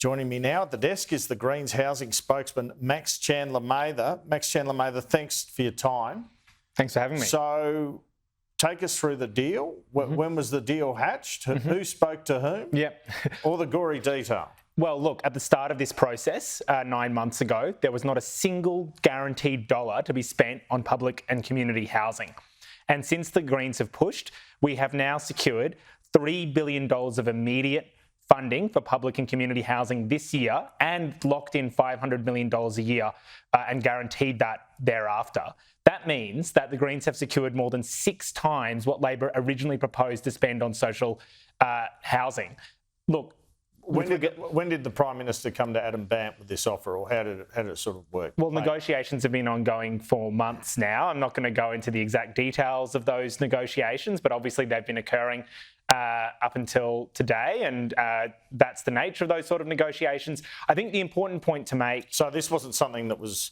Joining me now at the desk is the Greens housing spokesman, Max Chandler-Mather. Max Chandler-Mather, thanks for your time. Thanks for having me. So, take us through the deal. When was the deal hatched? Who spoke to whom? Yep. All the gory detail. Well, look, at the start of this process, 9 months ago, there was not a single guaranteed dollar to be spent on public and community housing. And since the Greens have pushed, we have now secured $3 billion of immediate funding for public and community housing this year and locked in $500 million a year and guaranteed that thereafter. That means that the Greens have secured more than 6 times what Labor originally proposed to spend on social housing. Look, when did the Prime Minister come to Adam Bandt with this offer, or how did it sort of work? Well, negotiations have been ongoing for months now. I'm not going to go into the exact details of those negotiations, but obviously they've been occurring up until today, and that's the nature of those sort of negotiations. I think the important point to make... So this wasn't something that was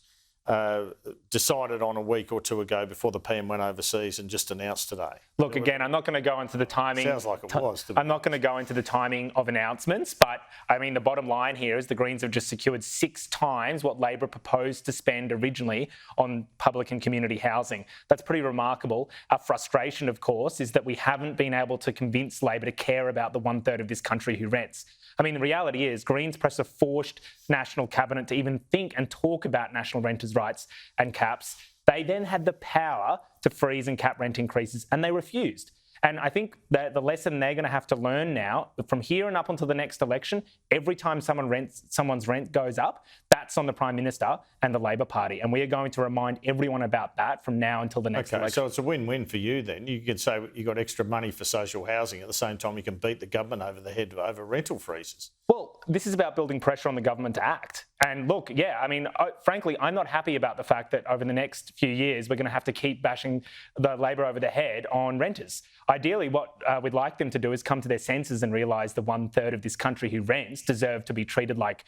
decided on a week or two ago before the PM went overseas and just announced today? Look, again, I'm not going to go into the timing. Sounds like it was. I'm not going to go into the timing of announcements, but I mean, the bottom line here is the Greens have just secured 6 times what Labor proposed to spend originally on public and community housing. That's pretty remarkable. Our frustration, of course, is that we haven't been able to convince Labor to care about the 1/3 of this country who rents. I mean, the reality is Greens pressed a forced national cabinet to even think and talk about national renters' rights and caps. They then had the power to freeze and cap rent increases, and they refused. And I think that the lesson they're going to have to learn now, from here and up until the next election, every time someone's rent goes up, that's on the Prime Minister and the Labor Party. And we are going to remind everyone about that from now until the next election. So it's a win-win for you then. You could say you got extra money for social housing. At the same time, you can beat the government over the head over rental freezes. Well, this is about building pressure on the government to act. And look, yeah, I mean, frankly, I'm not happy about the fact that over the next few years, we're going to have to keep bashing the Labor over the head on renters. Ideally, what we'd like them to do is come to their senses and realise the 1/3 of this country who rents deserve to be treated like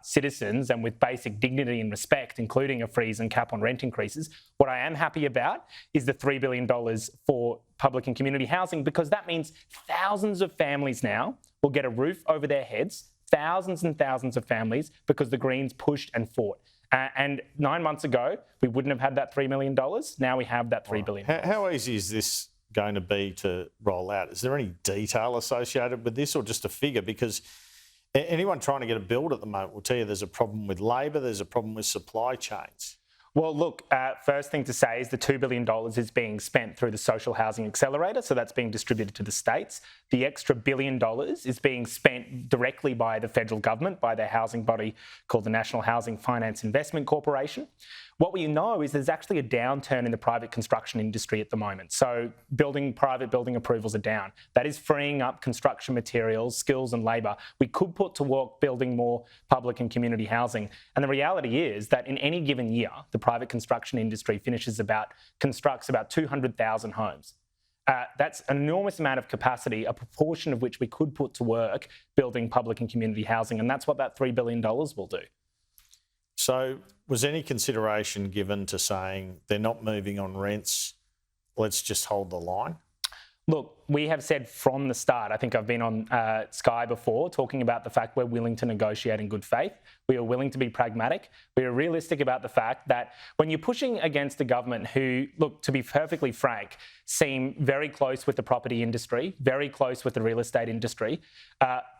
citizens and with basic dignity and respect, including a freeze and cap on rent increases. What I am happy about is the $3 billion for public and community housing, because that means thousands of families now will get a roof over their heads, thousands and thousands of families, because the Greens pushed and fought. And 9 months ago, we wouldn't have had that $3 million. Now we have that $3 billion. How easy is this going to be to roll out? Is there any detail associated with this, or just a figure? Because anyone trying to get a build at the moment will tell you there's a problem with labour, there's a problem with supply chains. Well, look, first thing to say is the $2 billion is being spent through the Social Housing Accelerator, so that's being distributed to the states. The extra $1 billion is being spent directly by the federal government, by their housing body called the National Housing Finance Investment Corporation. What we know is there's actually a downturn in the private construction industry at the moment. So private building approvals are down. That is freeing up construction materials, skills and labour we could put to work building more public and community housing. And the reality is that in any given year, the private construction industry constructs about 200,000 homes. That's an enormous amount of capacity, a proportion of which we could put to work building public and community housing. And that's what that $3 billion will do. So was any consideration given to saying they're not moving on rents, let's just hold the line? Look, we have said from the start, I think I've been on Sky before talking about the fact we're willing to negotiate in good faith. We are willing to be pragmatic. We are realistic about the fact that when you're pushing against a government who, look, to be perfectly frank, seem very close with the property industry, very close with the real estate industry,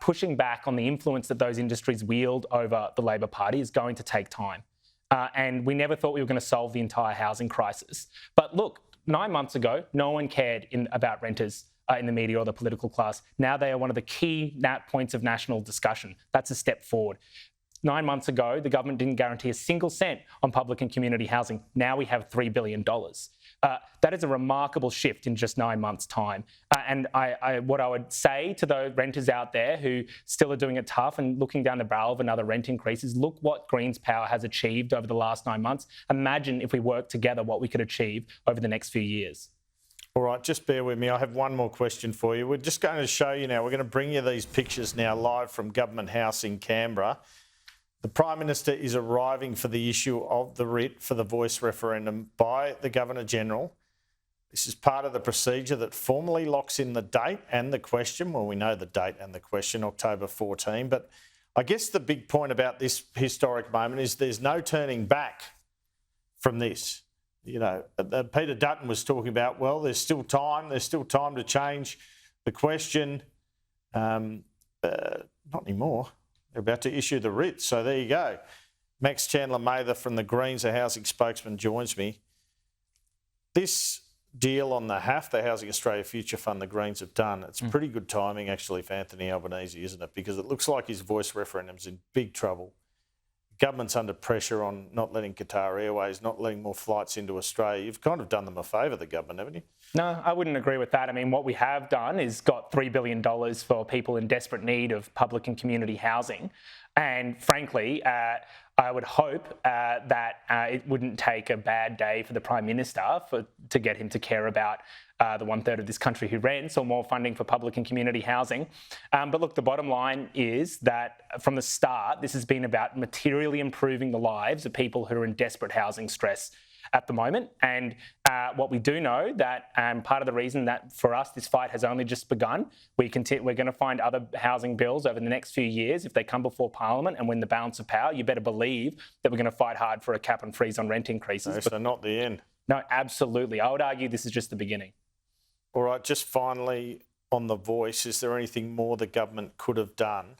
pushing back on the influence that those industries wield over the Labor Party is going to take time. And we never thought we were going to solve the entire housing crisis. But look, 9 months ago, no one cared about renters in the media or the political class. Now they are one of the key points of national discussion. That's a step forward. 9 months ago, the government didn't guarantee a single cent on public and community housing. Now we have $3 billion. That is a remarkable shift in just 9 months' time. And what I would say to the renters out there who still are doing it tough and looking down the barrel of another rent increase is look what Greens Power has achieved over the last 9 months. Imagine if we work together what we could achieve over the next few years. All right, just bear with me. I have one more question for you. We're just going to show you now. We're going to bring you these pictures now live from Government House in Canberra. The Prime Minister is arriving for the issue of the writ for the voice referendum by the Governor-General. This is part of the procedure that formally locks in the date and the question. Well, we know the date and the question, October 14, but I guess the big point about this historic moment is there's no turning back from this. You know, Peter Dutton was talking about, well, there's still time to change the question. Not anymore. They're about to issue the writ. So there you go. Max Chandler-Mather from the Greens, a housing spokesman, joins me. This deal on the HAF, the Housing Australia Future Fund, the Greens have done, it's pretty good timing actually for Anthony Albanese, isn't it? Because it looks like his voice referendum's in big trouble. Government's under pressure on not letting Qatar Airways, not letting more flights into Australia. You've kind of done them a favour, the government, haven't you? No, I wouldn't agree with that. I mean, what we have done is got $3 billion for people in desperate need of public and community housing. And frankly, I would hope that it wouldn't take a bad day for the Prime Minister to get him to care about the 1/3 of this country who rents, or more funding for public and community housing. But look, the bottom line is that from the start, this has been about materially improving the lives of people who are in desperate housing stress at the moment. And what we do know that part of the reason that for us this fight has only just begun, we're going to find other housing bills over the next few years if they come before Parliament and win the balance of power. You better believe that we're going to fight hard for a cap and freeze on rent increases. No, so not the end. No, absolutely. I would argue this is just the beginning. All right, just finally on the voice, is there anything more the government could have done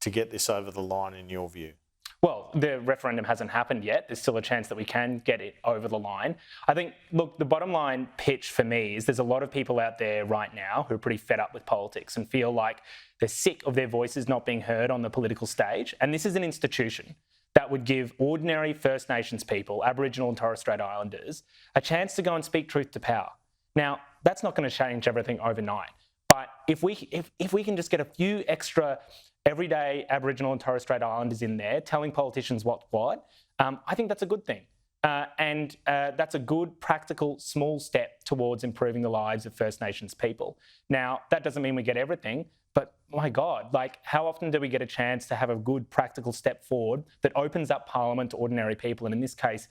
to get this over the line in your view? Well, the referendum hasn't happened yet. There's still a chance that we can get it over the line. I think, look, the bottom line pitch for me is there's a lot of people out there right now who are pretty fed up with politics and feel like they're sick of their voices not being heard on the political stage. And this is an institution that would give ordinary First Nations people, Aboriginal and Torres Strait Islanders, a chance to go and speak truth to power. Now, that's not going to change everything overnight. But if we can just get a few extra everyday Aboriginal and Torres Strait Islanders in there telling politicians what's what, I think that's a good thing. And that's a good, practical, small step towards improving the lives of First Nations people. Now, that doesn't mean we get everything, but my God, like how often do we get a chance to have a good, practical step forward that opens up Parliament to ordinary people? And in this case,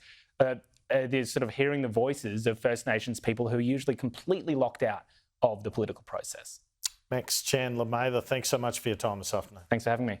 there's sort of hearing the voices of First Nations people who are usually completely locked out of the political process. Max Chandler-Mather, thanks so much for your time this afternoon. Thanks for having me.